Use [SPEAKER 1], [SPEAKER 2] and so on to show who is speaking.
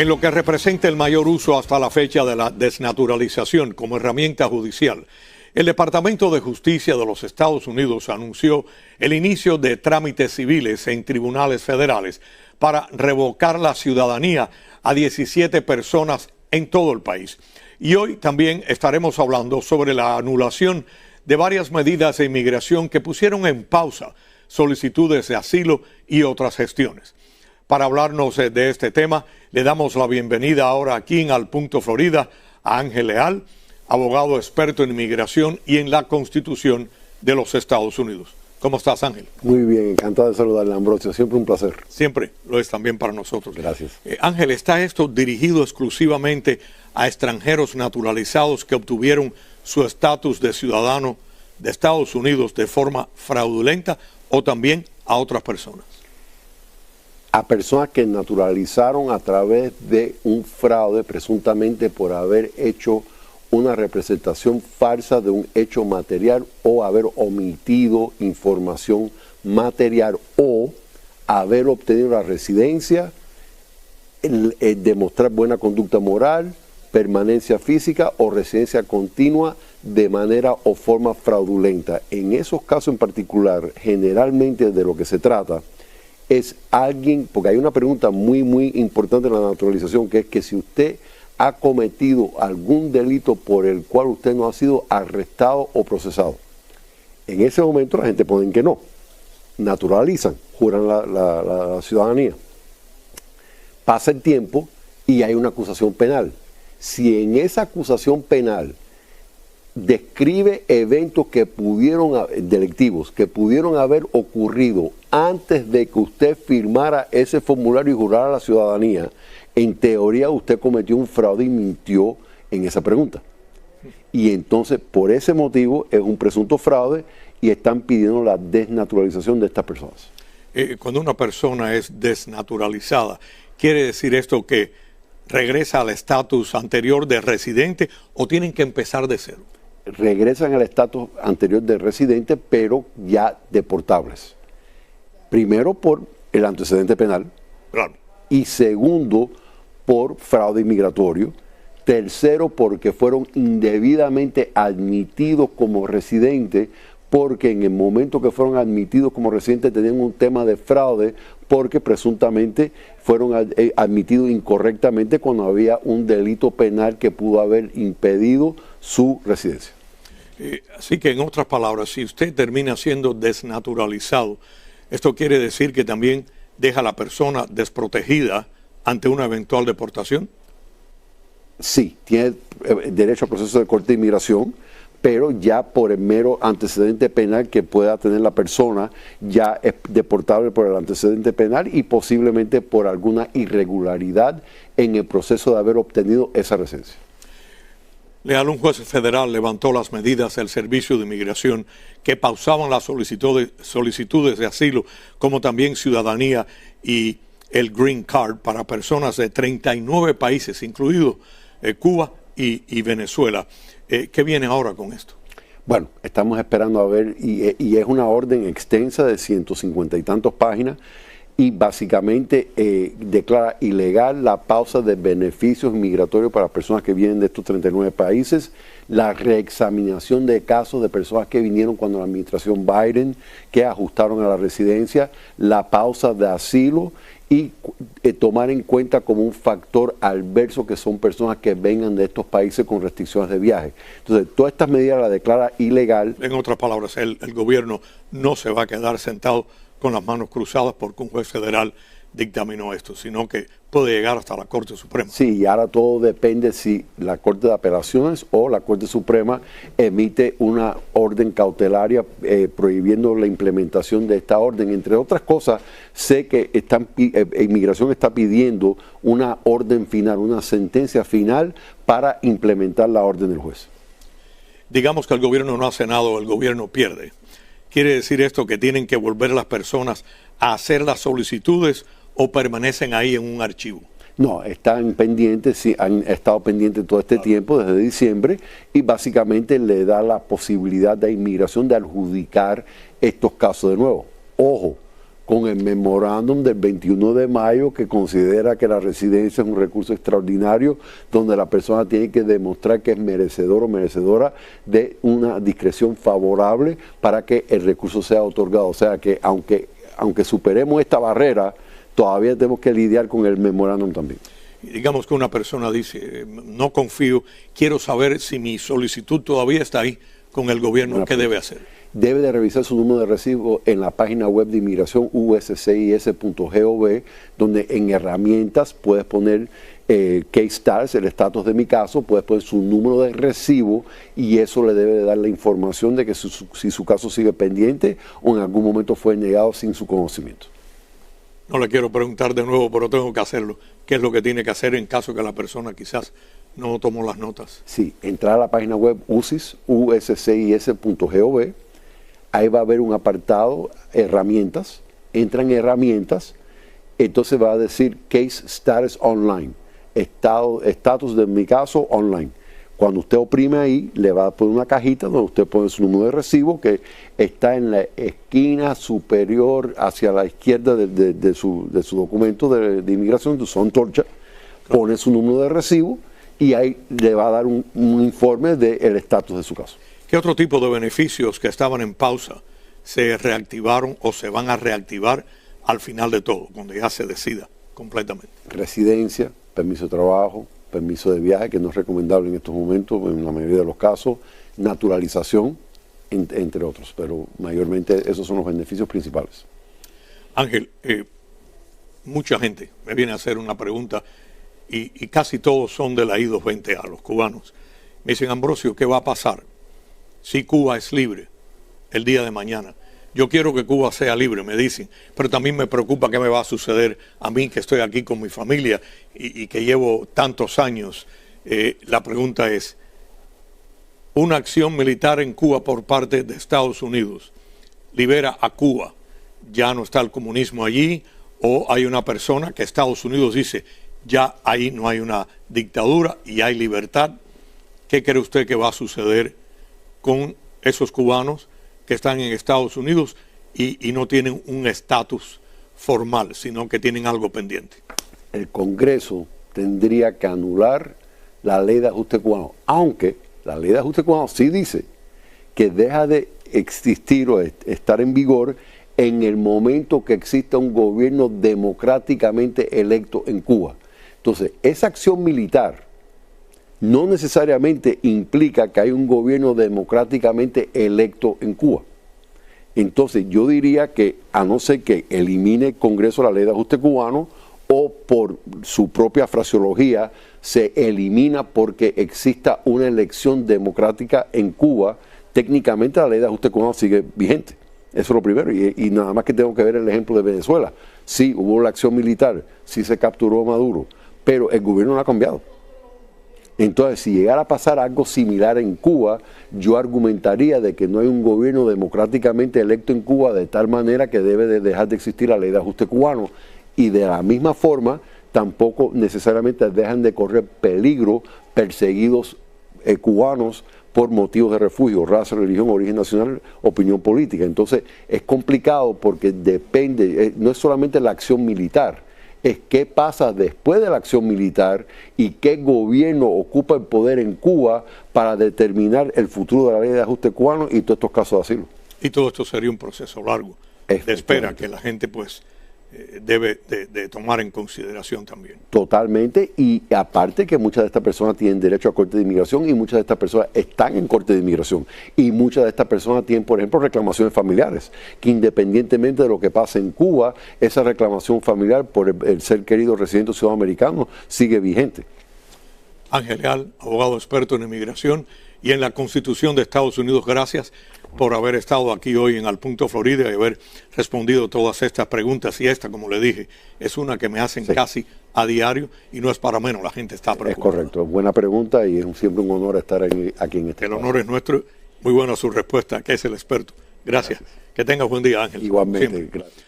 [SPEAKER 1] En lo que representa el mayor uso hasta la fecha de la desnaturalización como herramienta judicial, el Departamento de Justicia de los Estados Unidos anunció el inicio de trámites civiles en tribunales federales para revocar la ciudadanía a 17 personas en todo el país. Y hoy también estaremos hablando sobre la anulación de varias medidas de inmigración que pusieron en pausa solicitudes de asilo y otras gestiones. Para hablarnos de este tema, le damos la bienvenida ahora aquí en Al Punto Florida a Ángel Leal, abogado experto en inmigración y en la Constitución de los Estados Unidos. ¿Cómo estás, Ángel?
[SPEAKER 2] Muy bien, encantado de saludarle, Ambrosio. Siempre un placer.
[SPEAKER 1] Siempre lo es también para nosotros.
[SPEAKER 2] Gracias.
[SPEAKER 1] Ángel, ¿está esto dirigido exclusivamente a extranjeros naturalizados que obtuvieron su estatus de ciudadano de Estados Unidos de forma fraudulenta o también a otras personas?
[SPEAKER 2] A personas que naturalizaron a través de un fraude, presuntamente por haber hecho una representación falsa de un hecho material o haber omitido información material o haber obtenido la residencia, demostrar buena conducta moral, permanencia física o residencia continua de manera o forma fraudulenta. En esos casos en particular, generalmente de lo que se trata es alguien, porque hay una pregunta muy importante en la naturalización, que es que si usted ha cometido algún delito por el cual usted no ha sido arrestado o procesado. En ese momento la gente pone que no, naturalizan, juran la ciudadanía. Pasa el tiempo y hay una acusación penal. Si en esa acusación penal describe eventos que delictivos, que pudieron haber ocurrido antes de que usted firmara ese formulario y jurara la ciudadanía, en teoría usted cometió un fraude y mintió en esa pregunta. Y entonces, por ese motivo, es un presunto fraude y están pidiendo la desnaturalización de estas personas.
[SPEAKER 1] Cuando una persona es desnaturalizada, ¿quiere decir esto que regresa al estatus anterior de residente o tienen que empezar de cero?
[SPEAKER 2] Regresan al estatus anterior de residente, pero ya deportables. Primero por el antecedente penal.
[SPEAKER 1] Claro.
[SPEAKER 2] Y segundo, por fraude inmigratorio. Tercero, porque fueron indebidamente admitidos como residentes, porque en el momento que fueron admitidos como residentes tenían un tema de fraude, porque presuntamente fueron admitidos incorrectamente cuando había un delito penal que pudo haber impedido su residencia.
[SPEAKER 1] Así que, en otras palabras, si usted termina siendo desnaturalizado, esto quiere decir que también deja a la persona desprotegida ante una eventual deportación.
[SPEAKER 2] Sí, tiene derecho al proceso de corte de inmigración, pero ya por el mero antecedente penal que pueda tener la persona, ya es deportable por el antecedente penal y posiblemente por alguna irregularidad en el proceso de haber obtenido esa residencia.
[SPEAKER 1] Leal, un juez federal levantó las medidas del Servicio de Inmigración que pausaban las solicitudes de asilo, como también ciudadanía y el Green Card para personas de 39 países, incluidos Cuba y Venezuela. ¿Qué viene ahora con esto?
[SPEAKER 2] Bueno, estamos esperando a ver, y es una orden extensa de 150 y tantas páginas, y básicamente declara ilegal la pausa de beneficios migratorios para personas que vienen de estos 39 países, la reexaminación de casos de personas que vinieron cuando la administración Biden, que ajustaron a la residencia, la pausa de asilo y tomar en cuenta como un factor adverso que son personas que vengan de estos países con restricciones de viaje. Entonces, todas estas medidas las declara ilegal.
[SPEAKER 1] En otras palabras, el gobierno no se va a quedar sentado con las manos cruzadas porque un juez federal dictaminó esto, sino que puede llegar hasta la Corte Suprema.
[SPEAKER 2] Sí, y ahora todo depende si la Corte de Apelaciones o la Corte Suprema emite una orden cautelaria prohibiendo la implementación de esta orden. Entre otras cosas, sé que Inmigración está pidiendo una orden final, una sentencia final para implementar la orden del juez.
[SPEAKER 1] Digamos que el gobierno no hace nada o el gobierno pierde. ¿Quiere decir esto que tienen que volver las personas a hacer las solicitudes o permanecen ahí en un archivo?
[SPEAKER 2] No, están pendientes, sí, han estado pendientes todo este tiempo, desde diciembre, y básicamente le da la posibilidad de Inmigración de adjudicar estos casos de nuevo. Ojo, con el memorándum del 21 de mayo que considera que la residencia es un recurso extraordinario donde la persona tiene que demostrar que es merecedor o merecedora de una discreción favorable para que el recurso sea otorgado. O sea que aunque superemos esta barrera, todavía tenemos que lidiar con el memorándum también.
[SPEAKER 1] Digamos que una persona dice, no confío, quiero saber si mi solicitud todavía está ahí con el gobierno, ¿qué debe hacer?
[SPEAKER 2] Debe de revisar su número de recibo en la página web de inmigración uscis.gov, donde en herramientas puedes poner case status, el estatus de mi caso, puedes poner su número de recibo y eso le debe de dar la información de que si su caso sigue pendiente o en algún momento fue negado sin su conocimiento.
[SPEAKER 1] No le quiero preguntar de nuevo, pero tengo que hacerlo. ¿Qué es lo que tiene que hacer en caso que la persona quizás no tomó las notas?
[SPEAKER 2] Sí, entrar a la página web uscis.gov. Ahí va a haber un apartado, herramientas, entra en herramientas, entonces va a decir Case Status Online, estatus de mi caso online. Cuando usted oprime ahí, le va a poner una cajita donde usted pone su número de recibo que está en la esquina superior hacia la izquierda de su documento de inmigración, de su antorcha, pone su número de recibo y ahí le va a dar un informe del estatus de su caso.
[SPEAKER 1] ¿Qué otro tipo de beneficios que estaban en pausa se reactivaron o se van a reactivar al final de todo, cuando ya se decida completamente?
[SPEAKER 2] Residencia, permiso de trabajo, permiso de viaje, que no es recomendable en estos momentos, en la mayoría de los casos, naturalización, entre otros, pero mayormente esos son los beneficios principales.
[SPEAKER 1] Ángel, mucha gente me viene a hacer una pregunta y casi todos son de la I-220A, los cubanos. Me dicen, Ambrosio, ¿qué va a pasar si Cuba es libre el día de mañana? Yo quiero que Cuba sea libre, me dicen, pero también me preocupa qué me va a suceder a mí que estoy aquí con mi familia y que llevo tantos años. La pregunta es, ¿una acción militar en Cuba por parte de Estados Unidos libera a Cuba? ¿Ya no está el comunismo allí? ¿O hay una persona que Estados Unidos dice, ya ahí no hay una dictadura y hay libertad? ¿Qué cree usted que va a suceder con esos cubanos que están en Estados Unidos y no tienen un estatus formal, sino que tienen algo pendiente?
[SPEAKER 2] El Congreso tendría que anular la ley de ajuste cubano, aunque la ley de ajuste cubano sí dice que deja de existir o estar en vigor en el momento que exista un gobierno democráticamente electo en Cuba. Entonces, esa acción militar no necesariamente implica que hay un gobierno democráticamente electo en Cuba. Entonces yo diría que a no ser que elimine el Congreso la ley de ajuste cubano o por su propia fraseología se elimina porque exista una elección democrática en Cuba, técnicamente la ley de ajuste cubano sigue vigente. Eso es lo primero. Y nada más que tengo que ver el ejemplo de Venezuela. Sí, hubo la acción militar, sí se capturó a Maduro, pero el gobierno no ha cambiado. Entonces, si llegara a pasar algo similar en Cuba, yo argumentaría de que no hay un gobierno democráticamente electo en Cuba de tal manera que debe de dejar de existir la ley de ajuste cubano. Y de la misma forma, tampoco necesariamente dejan de correr peligro perseguidos cubanos por motivos de refugio, raza, religión, origen nacional, opinión política. Entonces, es complicado porque depende, no es solamente la acción militar, es qué pasa después de la acción militar y qué gobierno ocupa el poder en Cuba para determinar el futuro de la ley de ajuste cubano y todos estos casos de asilo.
[SPEAKER 1] Y todo esto sería un proceso largo de espera que la gente pues debe de tomar en consideración también.
[SPEAKER 2] Totalmente, y aparte que muchas de estas personas tienen derecho a corte de inmigración y muchas de estas personas están en corte de inmigración y muchas de estas personas tienen, por ejemplo, reclamaciones familiares, que independientemente de lo que pase en Cuba, esa reclamación familiar por el ser querido residente ciudadano americano sigue vigente.
[SPEAKER 1] Ángel Leal, abogado experto en inmigración y en la Constitución de Estados Unidos, gracias por haber estado aquí hoy en Al Punto Florida y haber respondido todas estas preguntas. Y esta, como le dije, es una que me hacen casi a diario y no es para menos, la gente está preocupada.
[SPEAKER 2] Es correcto, buena pregunta y es siempre un honor estar aquí en este
[SPEAKER 1] El honor es nuestro. Muy buena su respuesta, que es el experto. Gracias. Que tenga buen día, Ángel.
[SPEAKER 2] Igualmente, gracias.